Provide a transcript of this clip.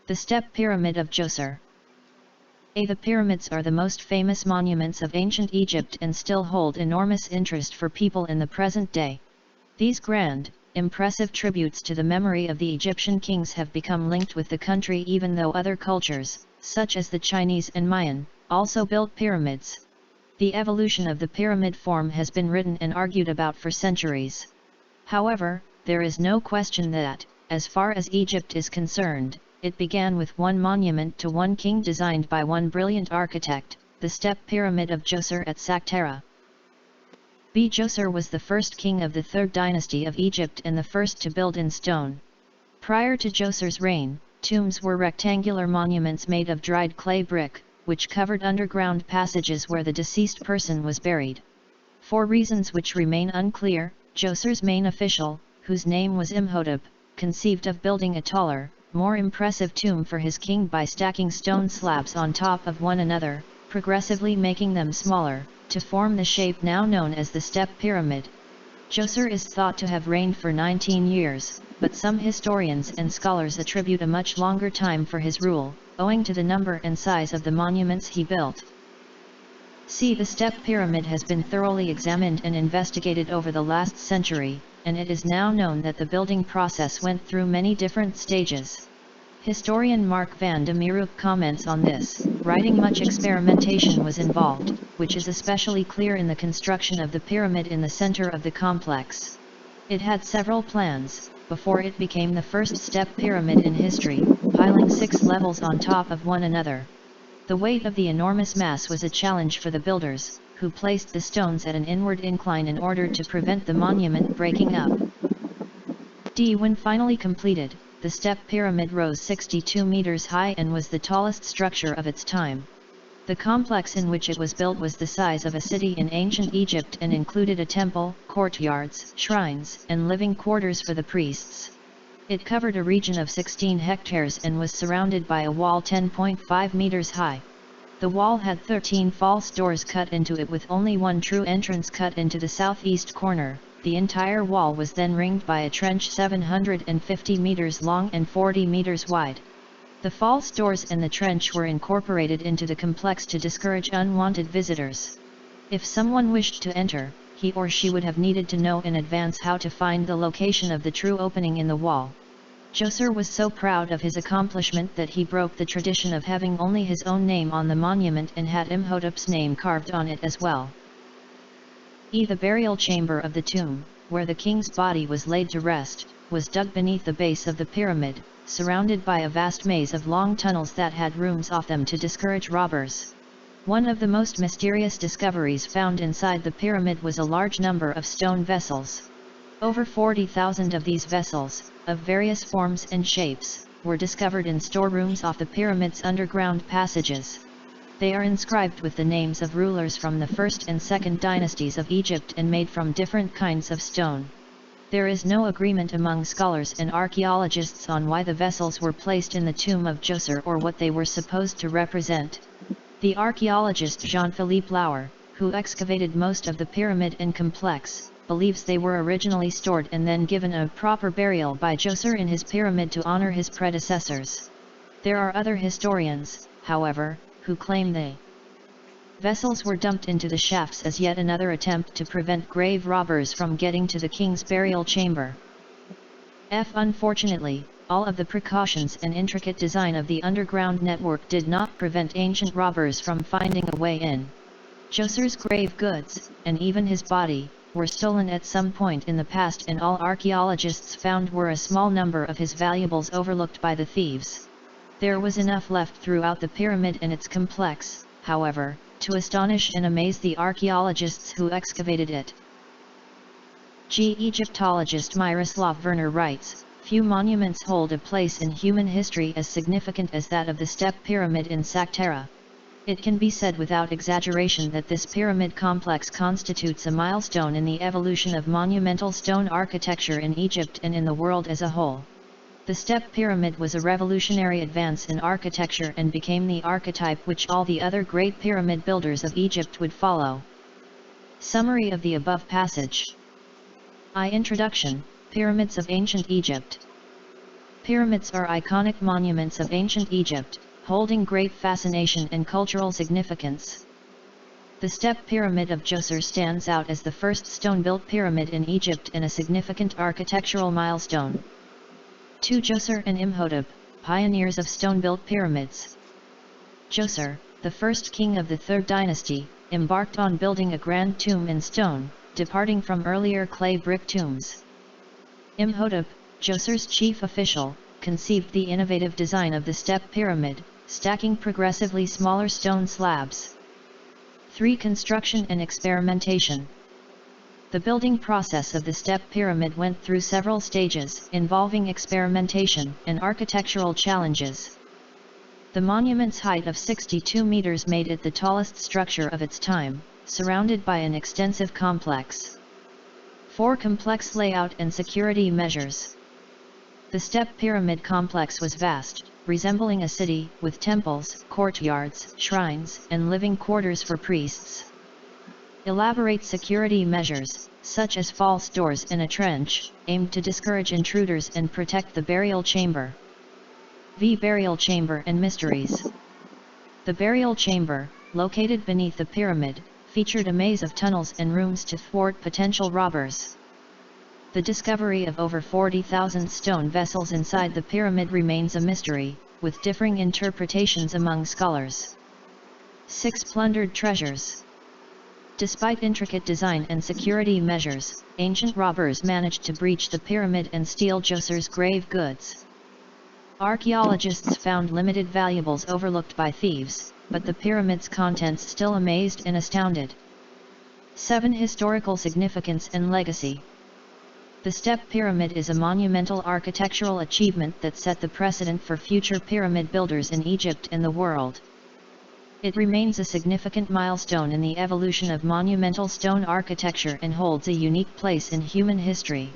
The Step Pyramid of Djoser. The pyramids are the most famous monuments of ancient Egypt and still hold enormous interest for people in the present day. These grand, impressive tributes to the memory of the Egyptian kings have become linked with the country even though other cultures, such as the Chinese and Mayan, also built pyramids. The evolution of the pyramid form has been written and argued about for centuries. However, there is no question that, as far as Egypt is concerned, it began with one monument to one king designed by one brilliant architect, the Step Pyramid of Djoser at Saqqara. Djoser was the first king of the third dynasty of Egypt and the first to build in stone. Prior to Djoser's reign, tombs were rectangular monuments made of dried clay brick, which covered underground passages where the deceased person was buried. For reasons which remain unclear, Djoser's main official, whose name was Imhotep, conceived of building a taller, more impressive tomb for his king by stacking stone slabs on top of one another, progressively making them smaller, to form the shape now known as the Step Pyramid. Djoser is thought to have reigned for 19 years, but some historians and scholars attribute a much longer time for his rule, owing to the number and size of the monuments he built. The Step Pyramid has been thoroughly examined and investigated over the last century, and it is now known that the building process went through many different stages. Historian Mark van de Meerhoek comments on this, writing much experimentation was involved, which is especially clear in the construction of the pyramid in the center of the complex. It had several plans, before it became the first step pyramid in history, piling 6 levels on top of one another. The weight of the enormous mass was a challenge for the builders, who placed the stones at an inward incline in order to prevent the monument breaking up. When finally completed, the step pyramid rose 62 meters high and was the tallest structure of its time. The complex in which it was built was the size of a city in ancient Egypt and included a temple, courtyards, shrines, and living quarters for the priests. It covered a region of 16 hectares and was surrounded by a wall 10.5 meters high. The wall had 13 false doors cut into it with only one true entrance cut into the southeast corner. The entire wall was then ringed by a trench 750 meters long and 40 meters wide. The false doors and the trench were incorporated into the complex to discourage unwanted visitors. If someone wished to enter, he or she would have needed to know in advance how to find the location of the true opening in the wall. Djoser was so proud of his accomplishment that he broke the tradition of having only his own name on the monument and had Imhotep's name carved on it as well. The burial chamber of the tomb, where the king's body was laid to rest, was dug beneath the base of the pyramid, surrounded by a vast maze of long tunnels that had rooms off them to discourage robbers. One of the most mysterious discoveries found inside the pyramid was a large number of stone vessels. Over 40,000 of these vessels, of various forms and shapes, were discovered in storerooms off the pyramid's underground passages. They are inscribed with the names of rulers from the first and second dynasties of Egypt and made from different kinds of stone. There is no agreement among scholars and archaeologists on why the vessels were placed in the tomb of Djoser or what they were supposed to represent. The archaeologist Jean-Philippe Lauer, who excavated most of the pyramid and complex, believes they were originally stored and then given a proper burial by Djoser in his pyramid to honor his predecessors. There are other historians, however, who claim the vessels were dumped into the shafts as yet another attempt to prevent grave robbers from getting to the king's burial chamber. Unfortunately, all of the precautions and intricate design of the underground network did not prevent ancient robbers from finding a way in. Djoser's grave goods, and even his body, were stolen at some point in the past, and all archaeologists found were a small number of his valuables overlooked by the thieves. There was enough left throughout the pyramid and its complex, however, to astonish and amaze the archaeologists who excavated it. Egyptologist Miroslav Werner writes, "Few monuments hold a place in human history as significant as that of the Step Pyramid in Saqqara. It can be said without exaggeration that this pyramid complex constitutes a milestone in the evolution of monumental stone architecture in Egypt and in the world as a whole." The Step Pyramid was a revolutionary advance in architecture and became the archetype which all the other great pyramid builders of Egypt would follow. Summary of the above passage. Introduction, Pyramids of Ancient Egypt. Pyramids are iconic monuments of ancient Egypt, holding great fascination and cultural significance. The Step Pyramid of Djoser stands out as the first stone-built pyramid in Egypt and a significant architectural milestone. 2. Djoser and Imhotep, pioneers of stone-built pyramids. Djoser, the first king of the 3rd dynasty, embarked on building a grand tomb in stone, departing from earlier clay brick tombs. Imhotep, Djoser's chief official, conceived the innovative design of the step pyramid, stacking progressively smaller stone slabs. 3. Construction and experimentation. The building process of the step pyramid went through several stages, involving experimentation and architectural challenges. The monument's height of 62 meters made it the tallest structure of its time, surrounded by an extensive complex. 4. Complex layout and security measures. The step pyramid complex was vast, resembling a city, with temples, courtyards, shrines, and living quarters for priests. Elaborate security measures, such as false doors and a trench, aimed to discourage intruders and protect the burial chamber. Burial chamber and mysteries. The burial chamber, located beneath the pyramid, featured a maze of tunnels and rooms to thwart potential robbers. The discovery of over 40,000 stone vessels inside the pyramid remains a mystery, with differing interpretations among scholars. 6. Plundered treasures. Despite intricate design and security measures, ancient robbers managed to breach the pyramid and steal Djoser's grave goods. Archaeologists found limited valuables overlooked by thieves, but the pyramid's contents still amazed and astounded. 7. Historical significance and legacy. The Step Pyramid is a monumental architectural achievement that set the precedent for future pyramid builders in Egypt and the world. It remains a significant milestone in the evolution of monumental stone architecture and holds a unique place in human history.